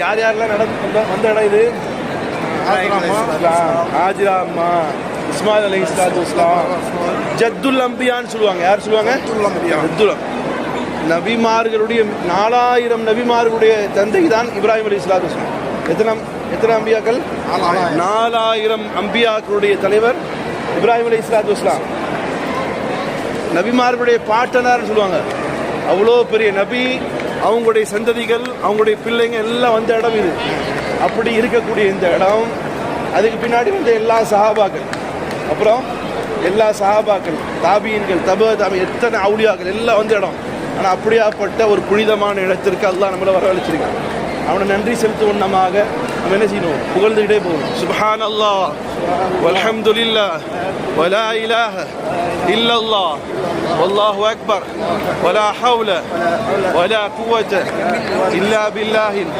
யார் யாரெல்லாம் வந்த இடம் இது? ஹாஜிரா அம்மா, இஸ்மாயில் அலைஹிஸ்ஸலாத்து வஸ்ஸலாம், ஜத்துல் அம்பியான்னு சொல்லுவாங்க. யார் சொல்லுவாங்க? ஜத்துல் நபிமார்களுடைய 4000 நபிமார்களுடைய தந்தை தான் இப்ராஹிம் அலைஹிஸ்ஸலாத்து வஸ்ஸலாம். எத்தனை அம்பியாக்கள்? 4000 அம்பியாக்களுடைய தலைவர் இப்ராஹிம் அலைஹிஸ்ஸலாத்து வஸ்ஸலாம். நபிமார்களுடைய பாட்டனார்னு சொல்லுவாங்க. அவ்வளோ பெரிய நபி, அவங்களுடைய சந்ததிகள், அவங்களுடைய பிள்ளைங்க எல்லாம் வந்த இடம் இது. அப்படி இருக்கக்கூடிய இந்த இடம், அதுக்கு பின்னாடி வந்து எல்லா சஹாபாக்கள், அப்புறம் எல்லா சஹாபாக்கள், தாபியன்கள், தாபி, எத்தனை அவுலியாக்கள் எல்லாம் வந்த இடம். ஆனால் அப்படியாப்பட்ட ஒரு புனிதமான இடத்திற்கு அல்லாஹ் நம்மளை வரவழைச்சிருக்கான். அவனை நன்றி செலுத்துவண்ணமாக நம்ம என்ன செய்யணும்? புகழ்ந்துகிட்டே போகணும். சுப்ஹான் அல்லாஹ் வல்ஹம்துலில்லாஹ் வலா இலாஹ இல்லல்லாஹ் வல்லாஹு அக்பர் வலா ஹவுல வலா குவத இல்லா பில்லாஹில்